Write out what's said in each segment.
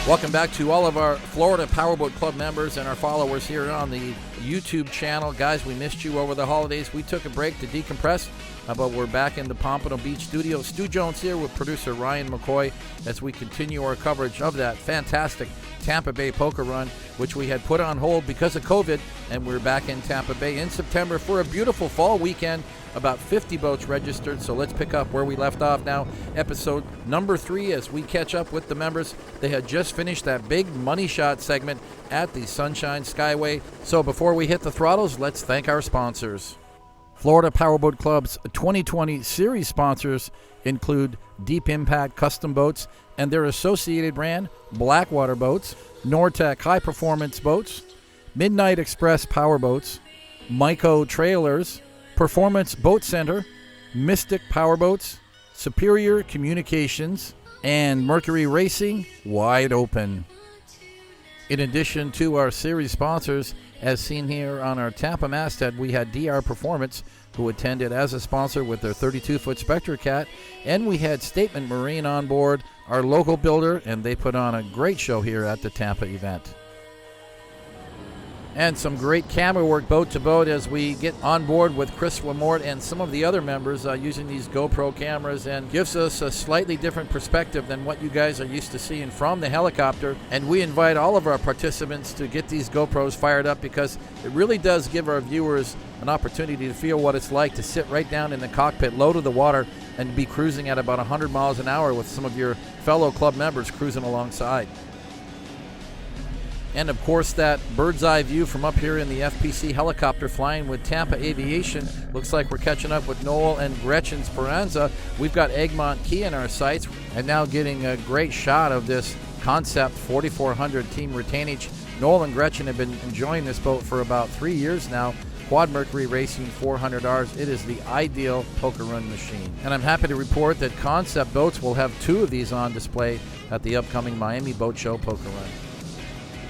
Welcome back to all of our Florida Powerboat Club members and our followers here on the YouTube channel. Guys, we missed you over the holidays. We took a break to decompress, but we're back in the Pompano Beach studio. Stu Jones here with producer Ryan McCoy as we continue our coverage of that fantastic Tampa Bay poker run, which we had put on hold because of COVID, and we're back in Tampa Bay in September for a beautiful fall weekend. About 50 boats registered, so let's pick up where we left off now. Episode number 3 as we catch up with the members. They had just finished that big money shot segment at the Sunshine Skyway. So before we hit the throttles, let's thank our sponsors. Florida Powerboat Club's 2020 series sponsors include Deep Impact Custom Boats and their associated brand, Blackwater Boats, Nortec High Performance Boats, Midnight Express Powerboats, Myco Trailers, Performance Boat Center, Mystic Powerboats, Superior Communications, and Mercury Racing Wide Open. In addition to our series sponsors, as seen here on our Tampa masthead, we had DR Performance, who attended as a sponsor with their 32-foot Spectre Cat, and we had Statement Marine on board, our local builder, and they put on a great show here at the Tampa event. And some great camera work boat to boat as we get on board with Chris Lamort and some of the other members using these GoPro cameras, and gives us a slightly different perspective than what you guys are used to seeing from the helicopter. And we invite all of our participants to get these GoPros fired up because it really does give our viewers an opportunity to feel what it's like to sit right down in the cockpit, low to the water, and be cruising at about 100 miles an hour with some of your fellow club members cruising alongside. And of course, that bird's eye view from up here in the FPC helicopter flying with Tampa Aviation. Looks like we're catching up with Noel and Gretchen Speranza. We've got Egmont Key in our sights, and now getting a great shot of this Concept 4400 team retainage. Noel and Gretchen have been enjoying this boat for about 3 years now. Quad Mercury Racing 400Rs. It is the ideal poker run machine. And I'm happy to report that Concept Boats will have 2 of these on display at the upcoming Miami Boat Show Poker Run.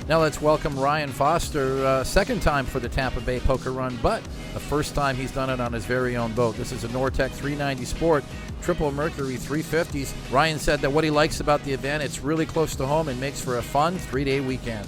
Now let's welcome Ryan Foster, second time for the Tampa Bay Poker Run, but the first time he's done it on his very own boat. This is a Nortec 390 Sport, Triple Mercury 350s. Ryan said that what he likes about the event, it's really close to home and makes for a fun 3-day weekend.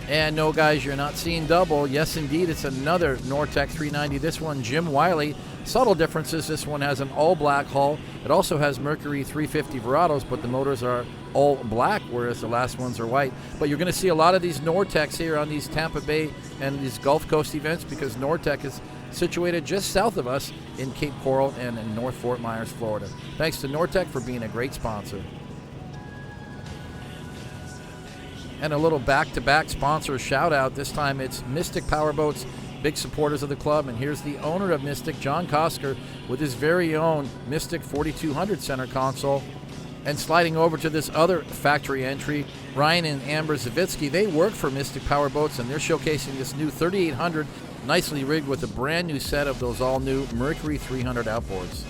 And no, guys, you're not seeing double. Yes, indeed, it's another Nortec 390. This one, Jim Wiley. Subtle differences. This one has an all-black hull. It also has Mercury 350 Verados, but the motors are all black, whereas the last ones are white. But you're going to see a lot of these Nortecs here on these Tampa Bay and these Gulf Coast events because Nortec is situated just south of us in Cape Coral and in North Fort Myers, Florida. Thanks to Nortec for being a great sponsor. And a little back-to-back sponsor shout-out. This time it's Mystic Powerboats, big supporters of the club. And here's the owner of Mystic, John Kosker, with his very own Mystic 4200 center console. And sliding over to this other factory entry, Ryan and Amber Zavitsky, they work for Mystic Powerboats, and they're showcasing this new 3800, nicely rigged with a brand new set of those all-new Mercury 300 outboards.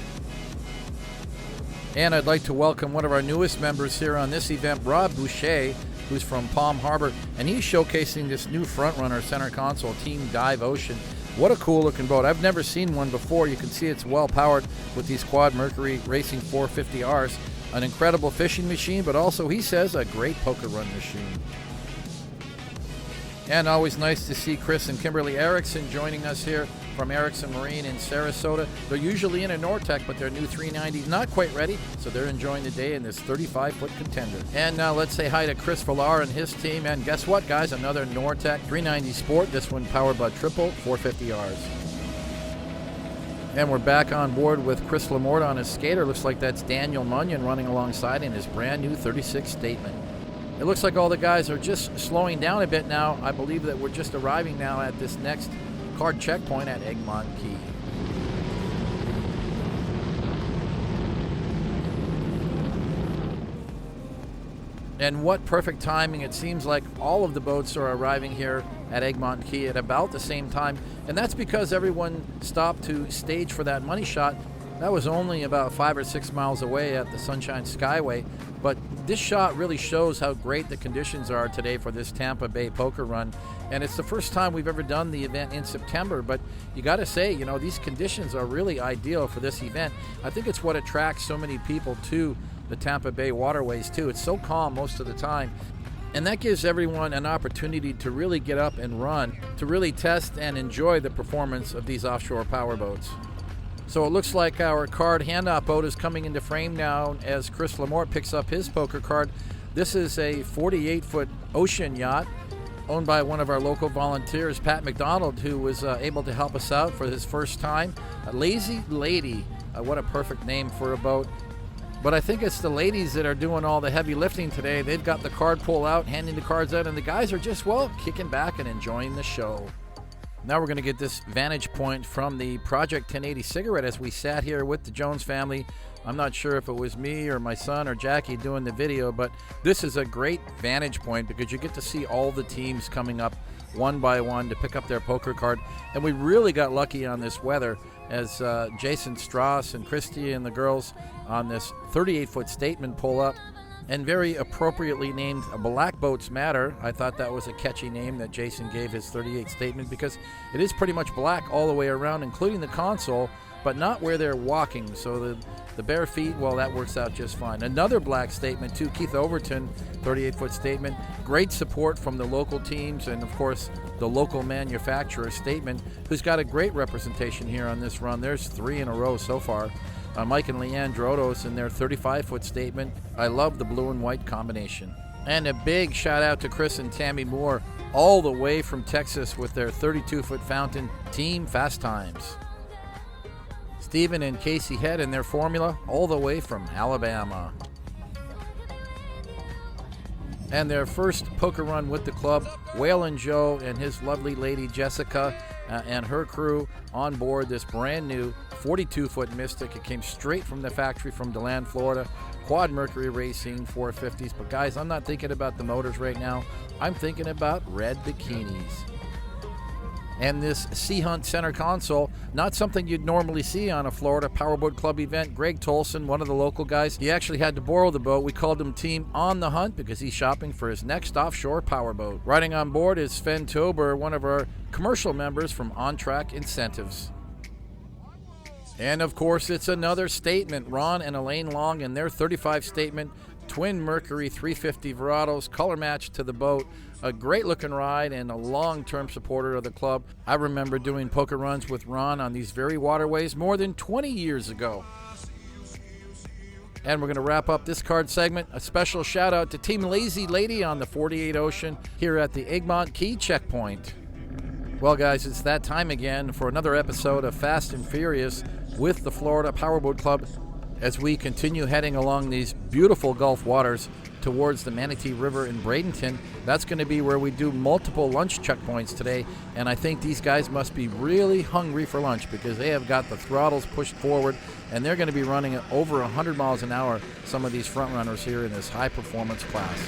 And I'd like to welcome one of our newest members here on this event, Rob Boucher, who's from Palm Harbor, and he's showcasing this new Frontrunner center console, Team Dive Ocean. What a cool looking boat. I've never seen one before. You can see it's well powered with these Quad Mercury Racing 450Rs. An incredible fishing machine, but also, he says, a great poker run machine. And always nice to see Chris and Kimberly Erickson joining us here from Erickson Marine in Sarasota. They're usually in a Nortec, but their new 390 is not quite ready, so they're enjoying the day in this 35-foot contender. And now let's say hi to Chris Villar and his team. And guess what, guys? Another Nortec 390 Sport, this one powered by triple 450Rs. And we're back on board with Chris Lamort on his skater. Looks like that's Daniel Munyon running alongside in his brand new 36 Statement. It looks like all the guys are just slowing down a bit now. I believe that we're just arriving now at this next card checkpoint at Egmont Key. And what perfect timing. It seems like all of the boats are arriving here at Egmont Key at about the same time. And that's because everyone stopped to stage for that money shot. That was only about 5 or 6 miles away at the Sunshine Skyway. But this shot really shows how great the conditions are today for this Tampa Bay poker run. And it's the first time we've ever done the event in September. But you got to say, you know, these conditions are really ideal for this event. I think it's what attracts so many people to the Tampa Bay waterways too. It's so calm most of the time. And that gives everyone an opportunity to really get up and run, to really test and enjoy the performance of these offshore powerboats. So it looks like our card handoff boat is coming into frame now as Chris Lamort picks up his poker card. This is a 48-foot ocean yacht owned by one of our local volunteers, Pat McDonald, who was able to help us out for his first time. A Lazy Lady, what a perfect name for a boat. But I think it's the ladies that are doing all the heavy lifting today. They've got the card pull out, handing the cards out, and the guys are just, well, kicking back and enjoying the show. Now we're going to get this vantage point from the Project 1080 cigarette as we sat here with the Jones family. I'm not sure if it was me or my son or Jackie doing the video, but this is a great vantage point because you get to see all the teams coming up one by one to pick up their poker card. And we really got lucky on this weather as Jason Strauss and Christy and the girls on this 38-foot statement pull up, and very appropriately named Black Boats Matter. I thought that was a catchy name that Jason gave his 38 statement because it is pretty much black all the way around, including the console, but not where they're walking. So the bare feet, well, that works out just fine. Another black statement too, Keith Overton, 38-foot statement. Great support from the local teams and, of course, the local manufacturer statement, who's got a great representation here on this run. There's 3 in a row so far. Mike and Leanne Drodos in their 35-foot statement. I love the blue and white combination. And a big shout out to Chris and Tammy Moore, all the way from Texas with their 32-foot fountain, Team Fast Times. Stephen and Casey Head in their formula, all the way from Alabama. And their first poker run with the club, Waylon Joe and his lovely lady Jessica and her crew on board this brand new 42-foot Mystic. It came straight from the factory from DeLand, Florida. Quad Mercury Racing 450s. But guys, I'm not thinking about the motors right now. I'm thinking about red bikinis. And this Sea Hunt center console, not something you'd normally see on a Florida Powerboat Club event. Greg Tolson, one of the local guys, he actually had to borrow the boat. We called him Team On the Hunt because he's shopping for his next offshore powerboat. Riding on board is Sven Tober, one of our commercial members from On Track Incentives. And of course, it's another statement. Ron and Elaine Long in their 35 statement, twin Mercury 350 Verados, color match to the boat. A great looking ride and a long-term supporter of the club. I remember doing poker runs with Ron on these very waterways more than 20 years ago. And we're going to wrap up this card segment. A special shout out to Team Lazy Lady on the 48 Ocean here at the Egmont Key checkpoint. Well, guys, it's that time again for another episode of Fast and Furious with the Florida Powerboat Club as we continue heading along these beautiful Gulf waters towards the Manatee River in Bradenton. That's going to be where we do multiple lunch checkpoints today, and I think these guys must be really hungry for lunch because they have got the throttles pushed forward, and they're going to be running at over 100 miles an hour, some of these front runners here in this high-performance class.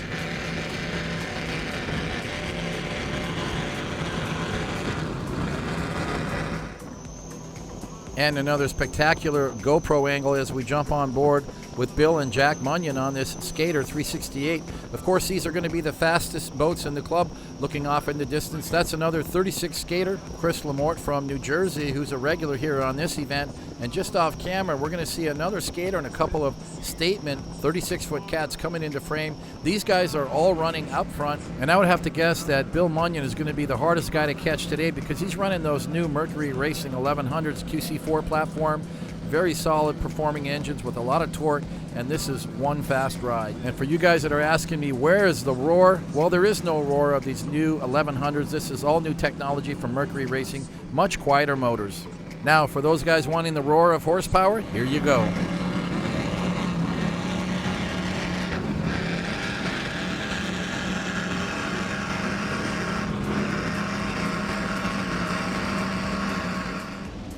And another spectacular GoPro angle as we jump on board with Bill and Jack Munyon on this Skater 368. Of course, these are going to be the fastest boats in the club. Looking off in the distance, that's another 36 Skater, Chris Lamort from New Jersey, who's a regular here on this event. And just off camera, we're going to see another Skater and a couple of statement 36-foot cats coming into frame. These guys are all running up front, and I would have to guess that Bill Munyon is going to be the hardest guy to catch today because he's running those new Mercury Racing 1100s QC4 platform. Very solid performing engines with a lot of torque, and this is one fast ride. And for you guys that are asking me, where is the roar? Well, there is no roar of these new 1100s. This is all new technology from Mercury Racing, much quieter motors. Now, for those guys wanting the roar of horsepower, here you go.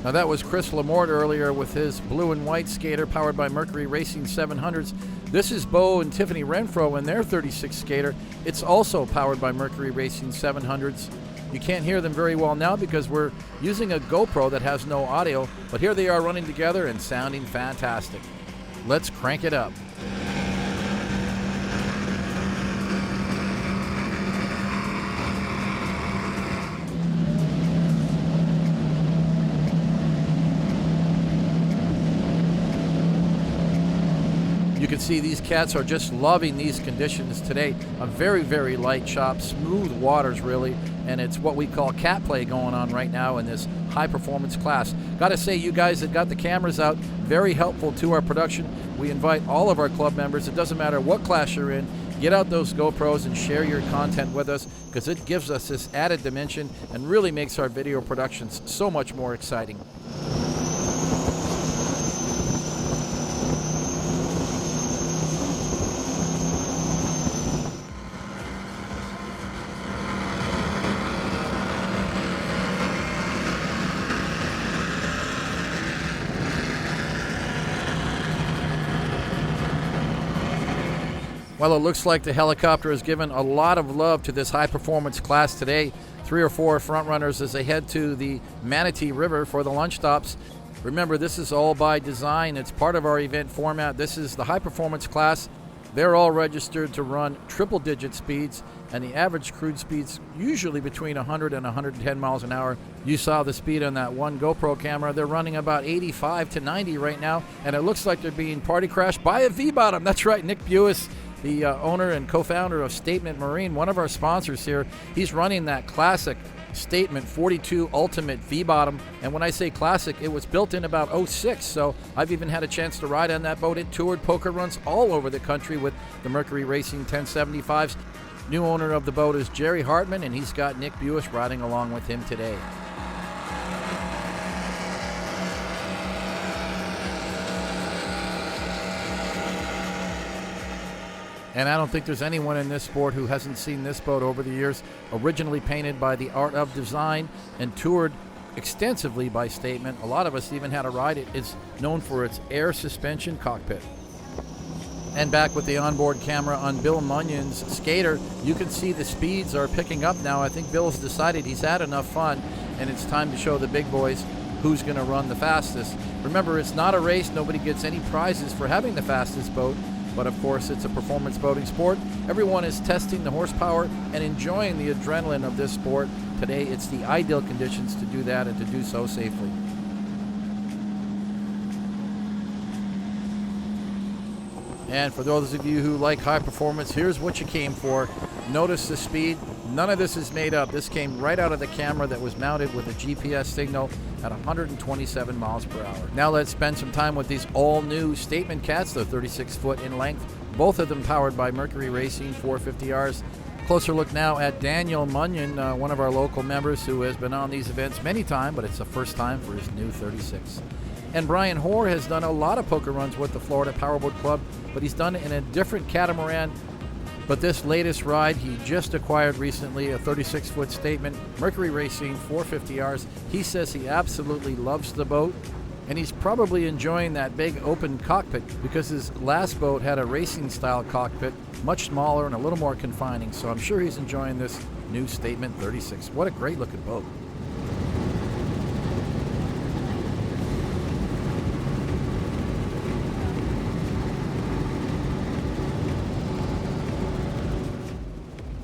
Now that was Chris Lamort earlier with his blue and white Skater powered by Mercury Racing 700s. This is Bo and Tiffany Renfro in their 36 Skater. It's also powered by Mercury Racing 700s. You can't hear them very well now because we're using a GoPro that has no audio, but here they are running together and sounding fantastic. Let's crank it up. You can can see these cats are just loving these conditions today. A very, very light shop, smooth waters really, and it's what we call cat play going on right now in this high performance class. Got to say, you guys that got the cameras out, very helpful to our production. We invite all of our club members, it doesn't matter what class you're in, get out those GoPros and share your content with us, because it gives us this added dimension and really makes our video productions so much more exciting. Well, it looks like the helicopter has given a lot of love to this high-performance class today. 3 or 4 front runners as they head to the Manatee River for the lunch stops. Remember, this is all by design. It's part of our event format. This is the high-performance class. They're all registered to run triple-digit speeds, and the average cruise speed's usually between 100 and 110 miles an hour. You saw the speed on that one GoPro camera. They're running about 85 to 90 right now, and it looks like they're being party crashed by a V-bottom. That's right, Nick Buis, the owner and co-founder of Statement Marine, one of our sponsors here. He's running that classic Statement 42 Ultimate V-bottom, and when I say classic, it was built in about '06, so I've even had a chance to ride on that boat. It toured poker runs all over the country with the Mercury Racing 1075s. New owner of the boat is Jerry Hartman, and he's got Nick Buis riding along with him today. And I don't think there's anyone in this sport who hasn't seen this boat over the years. Originally painted by the Art of Design and toured extensively by Statement. A lot of us even had a ride. It is known for its air suspension cockpit. And back with the onboard camera on Bill Munyon's skater, you can see the speeds are picking up now. I think Bill's decided he's had enough fun, and it's time to show the big boys who's going to run the fastest. Remember, it's not a race. Nobody gets any prizes for having the fastest boat. But of course, it's a performance boating sport. Everyone is testing the horsepower and enjoying the adrenaline of this sport. Today, it's the ideal conditions to do that and to do so safely. And for those of you who like high performance, here's what you came for. Notice the speed. None of this is made up. This came right out of the camera that was mounted with a GPS signal at 127 miles per hour. Now let's spend some time with these all-new Statement cats. They're 36 foot in length, both of them powered by Mercury Racing 450Rs. Closer look now at Daniel Munyon, one of our local members who has been on these events many times, but it's the first time for his new 36. And Brian Hoare has done a lot of poker runs with the Florida Powerboat Club, but he's done it in a different catamaran. But this latest ride he just acquired recently, a 36-foot Statement Mercury Racing 450Rs. He says he absolutely loves the boat, and he's probably enjoying that big open cockpit because his last boat had a racing-style cockpit, much smaller and a little more confining. So I'm sure he's enjoying this new Statement 36. What a great-looking boat.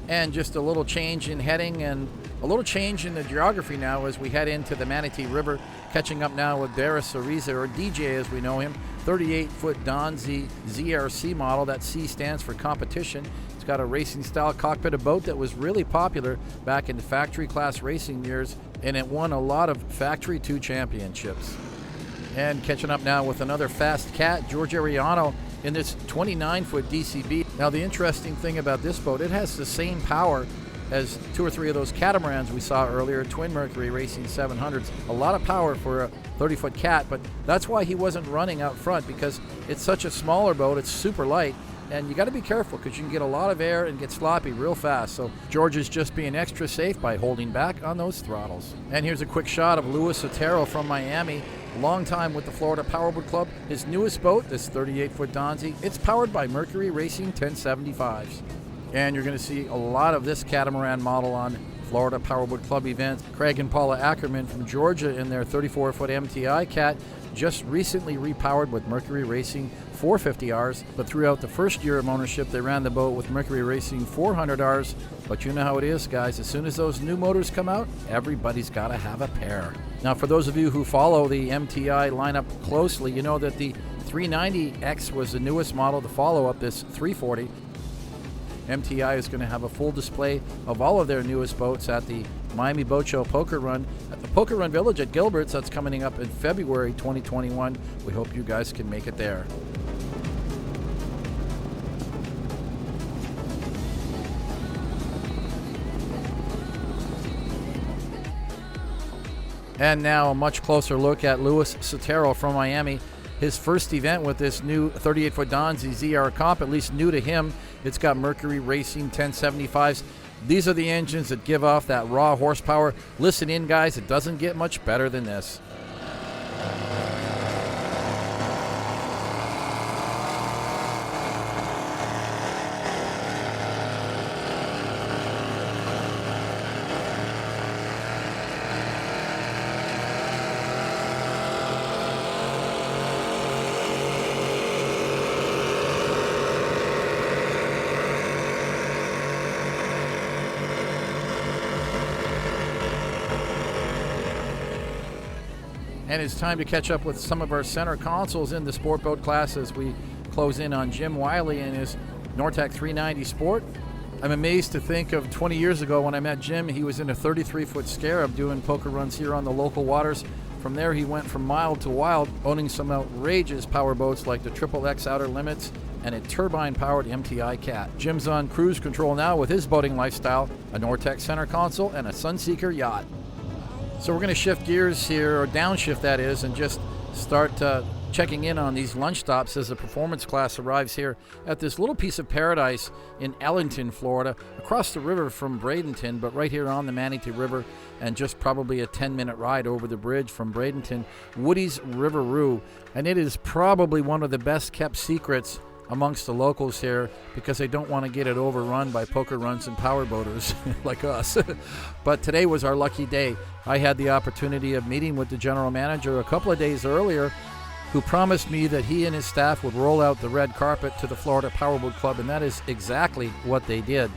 And just a little change in heading and a little change in the geography now as we head into the Manatee River, catching up now with Darius Ariza, or DJ as we know him, 38-foot Donzi ZRC model. That C stands for competition. It's got a racing-style cockpit, a boat that was really popular back in the factory class racing years, and it won a lot of Factory 2 championships. And catching up now with another fast cat, George Ariano, in this 29-foot DCB. Now, the interesting thing about this boat, it has the same power as 2 or 3 of those catamarans we saw earlier, twin Mercury Racing 700s. A lot of power for a 30-foot cat, but that's why he wasn't running out front, because it's such a smaller boat, it's super light, and you got to be careful because you can get a lot of air and get sloppy real fast. So George is just being extra safe by holding back on those throttles. And here's a quick shot of Luis Otero from Miami, long time with the Florida Powerboat Club. His newest boat, this 38-foot Donzi, it's powered by Mercury Racing 1075s. And you're going to see a lot of this catamaran model on Florida Powerboat Club events. Craig and Paula Ackerman from Georgia in their 34-foot MTI cat just recently repowered with Mercury Racing 450Rs, but throughout the first year of ownership, they ran the boat with Mercury Racing 400Rs. But you know how it is, guys. As soon as those new motors come out, everybody's got to have a pair. Now, for those of you who follow the MTI lineup closely, you know that the 390X was the newest model, the follow-up, this 340. MTI is going to have a full display of all of their newest boats at the Miami Boat Show Poker Run at the Poker Run Village at Gilbert's. That's coming up in February 2021. We hope you guys can make it there. And now a much closer look at Luis Sotero from Miami. His first event with this new 38-foot Donzi ZR Comp, at least new to him. It's got Mercury Racing 1075s. These are the engines that give off that raw horsepower. Listen in, guys, it doesn't get much better than this. And it's time to catch up with some of our center consoles in the sport boat class as we close in on Jim Wiley and his Nortec 390 Sport. I'm amazed to think of 20 years ago when I met Jim, he was in a 33-foot Scarab doing poker runs here on the local waters. From there, he went from mild to wild, owning some outrageous power boats like the XXX Outer Limits and a turbine-powered MTI Cat. Jim's on cruise control now with his boating lifestyle, a Nortec center console, and a Sunseeker yacht. So we're going to shift gears here, or downshift that is, and just start checking in on these lunch stops as the performance class arrives here at this little piece of paradise in Ellington, Florida, across the river from Bradenton, but right here on the Manatee River, and just probably a 10-minute ride over the bridge from Bradenton, Woody's River Roo. And it is probably one of the best kept secrets amongst the locals here because they don't want to get it overrun by poker runs and power boaters like us. But today was our lucky day. I had the opportunity of meeting with the general manager a couple of days earlier, who promised me that he and his staff would roll out the red carpet to the Florida Powerboat Club, and that is exactly what they did.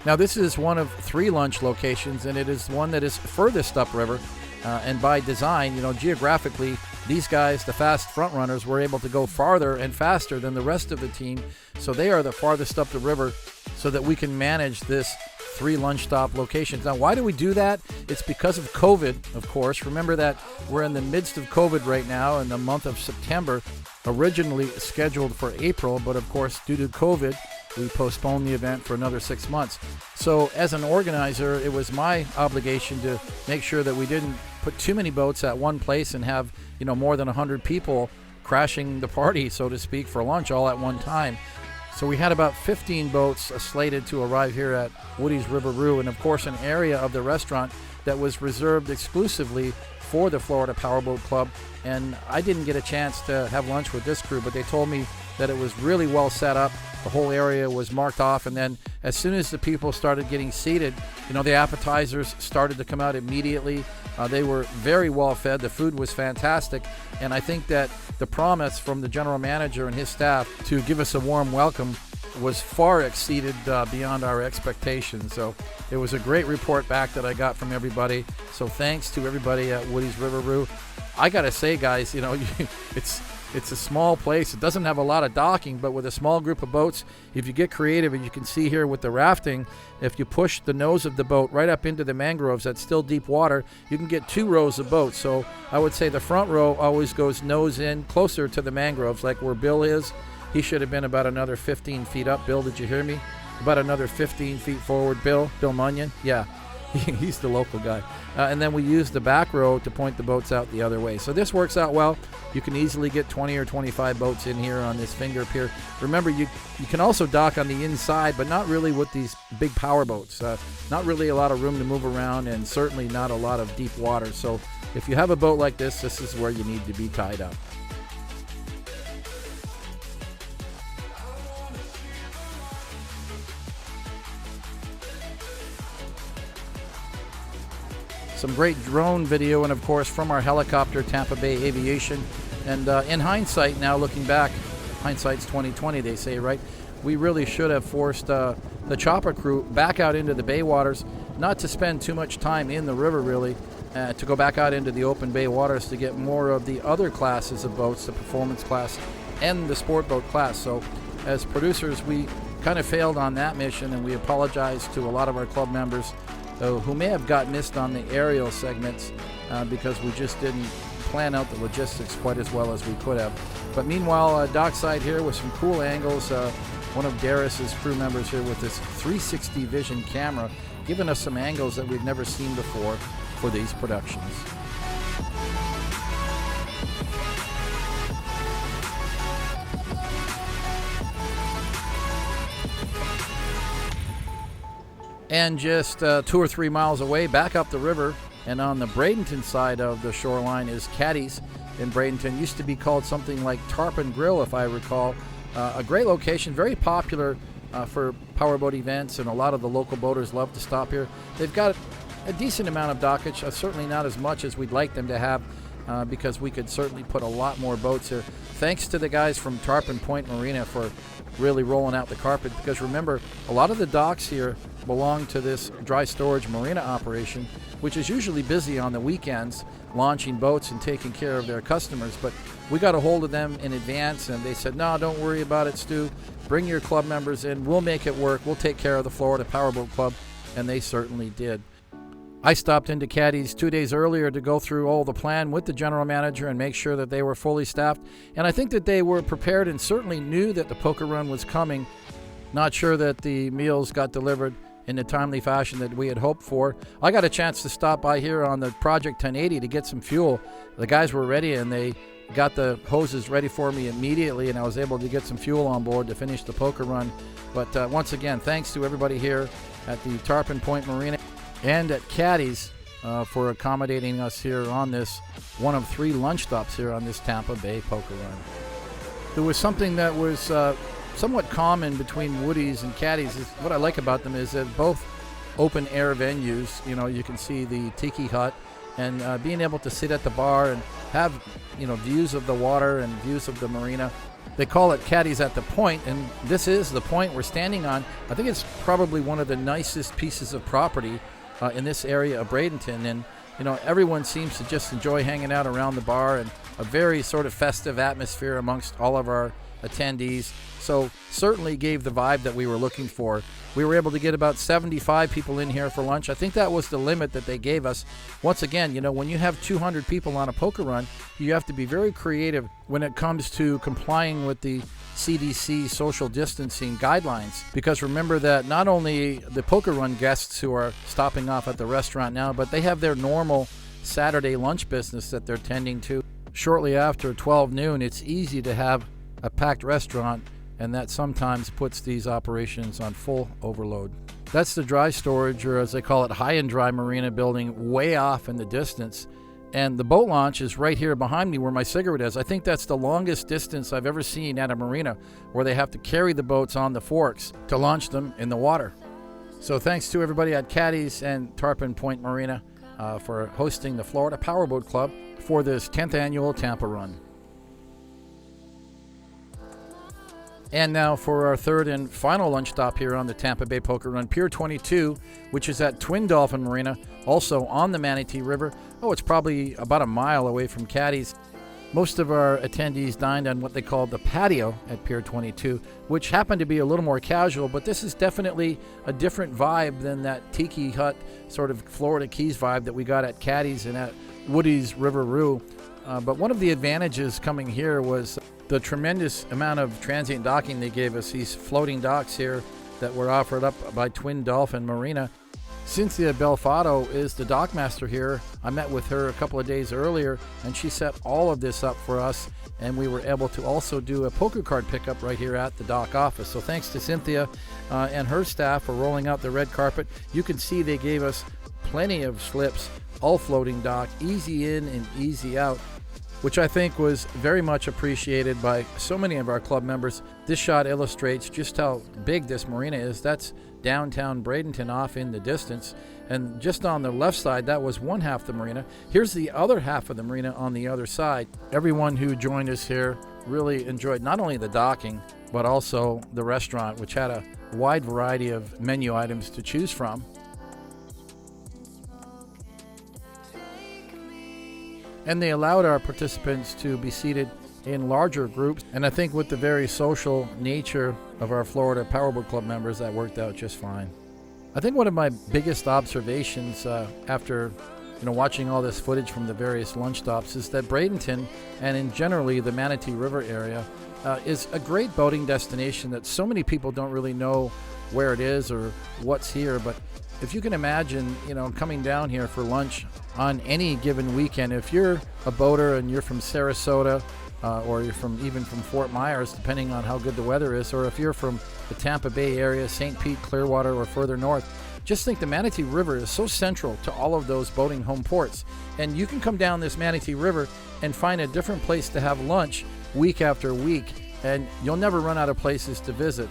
Now, this is one of 3 lunch locations, and it is one that is furthest upriver. And by design, geographically, these guys, the fast front runners, were able to go farther and faster than the rest of the team. So they are the farthest up the river so that we can manage this 3 lunch stop locations. Now, why do we do that? It's because of COVID, of course. Remember that we're in the midst of COVID right now in the month of September, originally scheduled for April, but of course, due to COVID, we postponed the event for another 6 months. So as an organizer, it was my obligation to make sure that we didn't put too many boats at one place and have, more than 100 people crashing the party, so to speak, for lunch all at one time. So we had about 15 boats slated to arrive here at Woody's River Roo, and of course an area of the restaurant that was reserved exclusively for the Florida Powerboat Club. And I didn't get a chance to have lunch with this crew, but they told me that it was really well set up. The whole area was marked off, and then as soon as the people started getting seated, the appetizers started to come out immediately. They were very well fed. The food was fantastic, and I think that the promise from the general manager and his staff to give us a warm welcome was far exceeded beyond our expectations. So it was a great report back that I got from everybody. So thanks to everybody at Woody's River Roo. I gotta say, guys, it's a small place. It doesn't have a lot of docking, but with a small group of boats, if you get creative, and you can see here with the rafting, if you push the nose of the boat right up into the mangroves, that's still deep water, you can get 2 rows of boats. So I would say the front row always goes nose in, closer to the mangroves, like where Bill is. He should have been about another 15 feet up. Bill, did you hear me? About another 15 feet forward. Bill Munyon? Yeah, he's the local guy. And then we use the back row to point the boats out the other way. So this works out well. You can easily get 20 or 25 boats in here on this finger pier. Remember, you can also dock on the inside, but not really with these big power boats. Not really a lot of room to move around, and certainly not a lot of deep water. So if you have a boat like this is where you need to be tied up. Some great drone video, and of course from our helicopter, Tampa Bay Aviation. And in hindsight, now looking back, hindsight's 2020, they say, right? We really should have forced the chopper crew back out into the bay waters, not to spend too much time in the river, really, to go back out into the open bay waters to get more of the other classes of boats, the performance class, and the sport boat class. So as producers, we kind of failed on that mission, and we apologize to a lot of our club members who may have got missed on the aerial segments because we just didn't plan out the logistics quite as well as we could have. But meanwhile, dockside here with some cool angles. One of Darius's crew members here with this 360 vision camera, giving us some angles that we've never seen before for these productions. And just 2 or 3 miles away, back up the river, and on the Bradenton side of the shoreline is Caddy's in Bradenton. Used to be called something like Tarpon Grill, if I recall. A great location, very popular for powerboat events, and a lot of the local boaters love to stop here. They've got a decent amount of dockage, certainly not as much as we'd like them to have, because we could certainly put a lot more boats here. Thanks to the guys from Tarpon Point Marina for really rolling out the carpet, because remember, a lot of the docks here belong to this dry storage marina operation, which is usually busy on the weekends launching boats and taking care of their customers. But we got a hold of them in advance, and they said, no, don't worry about it, Stu. Bring your club members in. We'll make it work. We'll take care of the Florida Powerboat Club. And they certainly did. I stopped into Caddy's 2 days earlier to go through all the plan with the general manager and make sure that they were fully staffed. And I think that they were prepared and certainly knew that the poker run was coming. Not sure that the meals got delivered in the timely fashion that we had hoped for. I got a chance to stop by here on the Project 1080 to get some fuel. The guys were ready, and they got the hoses ready for me immediately, and I was able to get some fuel on board to finish the poker run. But once again, thanks to everybody here at the Tarpon Point Marina and at Caddy's for accommodating us here on this one of 3 lunch stops here on this Tampa Bay poker run. There was something that was somewhat common between Woody's and Caddy's. What I like about them is that both open air venues. You know, you can see the tiki hut, and being able to sit at the bar and have, you know, views of the water and views of the marina. They call it Caddy's at the Point, and this is the point we're standing on. I think it's probably one of the nicest pieces of property in this area of Bradenton, and you know, everyone seems to just enjoy hanging out around the bar, and a very sort of festive atmosphere amongst all of our attendees. So certainly gave the vibe that we were looking for. We were able to get about 75 people in here for lunch. I think that was the limit that they gave us. Once again, you know, when you have 200 people on a poker run, you have to be very creative when it comes to complying with the CDC social distancing guidelines. Because remember that not only the poker run guests who are stopping off at the restaurant now, but they have their normal Saturday lunch business that they're tending to. Shortly after 12 noon, it's easy to have a packed restaurant, and that sometimes puts these operations on full overload. That's the dry storage, or as they call it, high and dry marina building way off in the distance. And the boat launch is right here behind me where my cigarette is. I think that's the longest distance I've ever seen at a marina, where they have to carry the boats on the forks to launch them in the water. So thanks to everybody at Caddy's and Tarpon Point Marina for hosting the Florida Powerboat Club for this 10th annual Tampa Run. And now for our third and final lunch stop here on the Tampa Bay Poker Run, Pier 22, which is at Twin Dolphin Marina, also on the Manatee River. Oh, it's probably about a mile away from Caddy's. Most of our attendees dined on what they called the patio at Pier 22, which happened to be a little more casual, but this is definitely a different vibe than that tiki hut sort of Florida Keys vibe that we got at Caddy's and at Woody's River Roo. But one of the advantages coming here was the tremendous amount of transient docking they gave us, these floating docks here that were offered up by Twin Dolphin Marina. Cynthia Belfato is the dockmaster here. I met with her a couple of days earlier, and she set all of this up for us, and we were able to also do a poker card pickup right here at the dock office. So thanks to Cynthia and her staff for rolling out the red carpet. You can see they gave us plenty of slips, all floating dock, easy in and easy out, which I think was very much appreciated by so many of our club members. This shot illustrates just how big this marina is. That's downtown Bradenton off in the distance, and just on the left side, that was one half the marina. Here's the other half of the marina on the other side. Everyone who joined us here really enjoyed not only the docking, but also the restaurant, which had a wide variety of menu items to choose from. And they allowed our participants to be seated in larger groups. And I think with the very social nature of our Florida Powerboat Club members, that worked out just fine. I think one of my biggest observations after watching all this footage from the various lunch stops is that Bradenton and in generally the Manatee River area is a great boating destination that so many people don't really know where it is or what's here. But if you can imagine, coming down here for lunch on any given weekend, if you're a boater and you're from Sarasota or you're even from Fort Myers, depending on how good the weather is, or if you're from the Tampa Bay area, St. Pete, Clearwater, or further north, just think the Manatee River is so central to all of those boating home ports. And you can come down this Manatee River and find a different place to have lunch week after week, and you'll never run out of places to visit.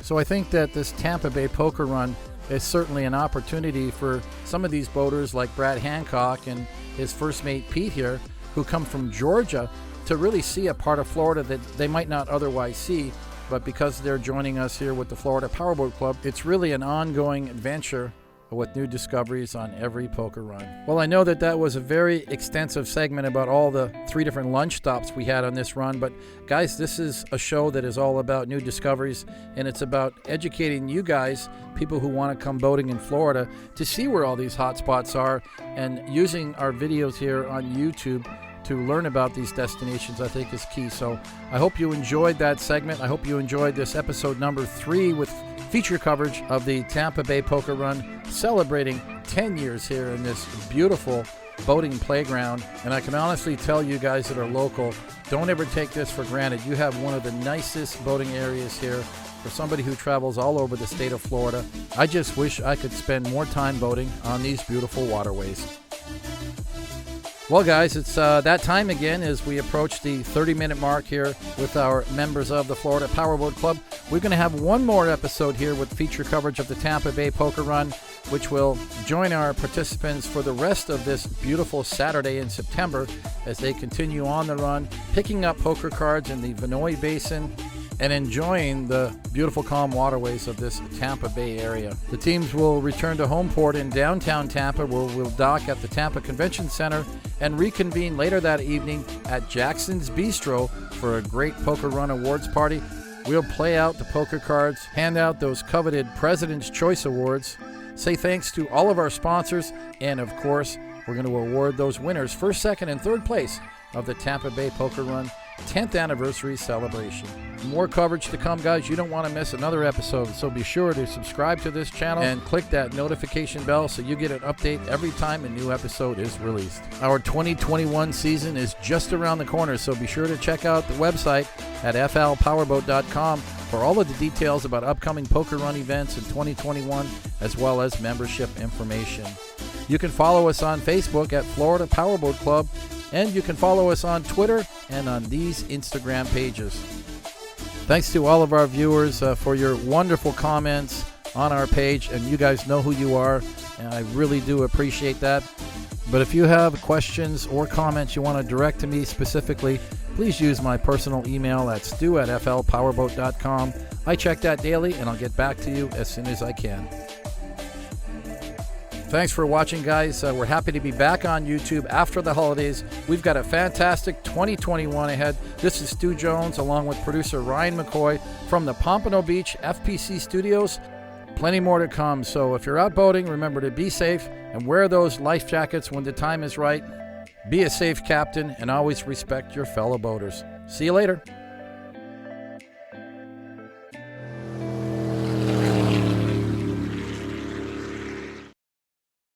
So I think that this Tampa Bay Poker Run is certainly an opportunity for some of these boaters like Brad Hancock and his first mate Pete here, who come from Georgia, to really see a part of Florida that they might not otherwise see. But because they're joining us here with the Florida Powerboat Club, it's really an ongoing adventure with new discoveries on every poker run. Well, I know that was a very extensive segment about all the 3 different lunch stops we had on this run, but guys, this is a show that is all about new discoveries, and it's about educating you guys, people who want to come boating in Florida, to see where all these hot spots are, and using our videos here on YouTube to learn about these destinations, I think, is key. So I hope you enjoyed that segment. I hope you enjoyed this episode number 3 with feature coverage of the Tampa Bay Poker Run, celebrating 10 years here in this beautiful boating playground. And I can honestly tell you guys that are local, don't ever take this for granted. You have one of the nicest boating areas here for somebody who travels all over the state of Florida. I just wish I could spend more time boating on these beautiful waterways. Well, guys, it's that time again as we approach the 30-minute mark here with our members of the Florida Powerboat Club. We're going to have one more episode here with feature coverage of the Tampa Bay Poker Run, which will join our participants for the rest of this beautiful Saturday in September as they continue on the run, picking up poker cards in the Vinoy Basin and enjoying the beautiful calm waterways of this Tampa Bay area. The teams will return to home port in downtown Tampa, where we'll dock at the Tampa Convention Center and reconvene later that evening at Jackson's Bistro for a great Poker Run Awards party. We'll play out the poker cards, hand out those coveted President's Choice Awards, say thanks to all of our sponsors, and of course, we're going to award those winners first, second, and third place of the Tampa Bay Poker Run 10th anniversary celebration. More coverage to come, guys. You don't want to miss another episode, so be sure to subscribe to this channel and click that notification bell so you get an update every time a new episode is released. Our 2021 season is just around the corner, so be sure to check out the website at flpowerboat.com for all of the details about upcoming poker run events in 2021, as well as membership information. You can follow us on Facebook at Florida Powerboat Club, and you can follow us on Twitter and on these Instagram pages. Thanks to all of our viewers for your wonderful comments on our page, and you guys know who you are, and I really do appreciate that. But if you have questions or comments you want to direct to me specifically, please use my personal email at stu@flpowerboat.com. I check that daily, and I'll get back to you as soon as I can. Thanks for watching, guys. We're happy to be back on YouTube after the holidays. We've got a fantastic 2021 ahead. This is Stu Jones along with producer Ryan McCoy from the Pompano Beach FPC Studios. Plenty more to come. So if you're out boating, remember to be safe and wear those life jackets when the time is right. Be a safe captain and always respect your fellow boaters. See you later.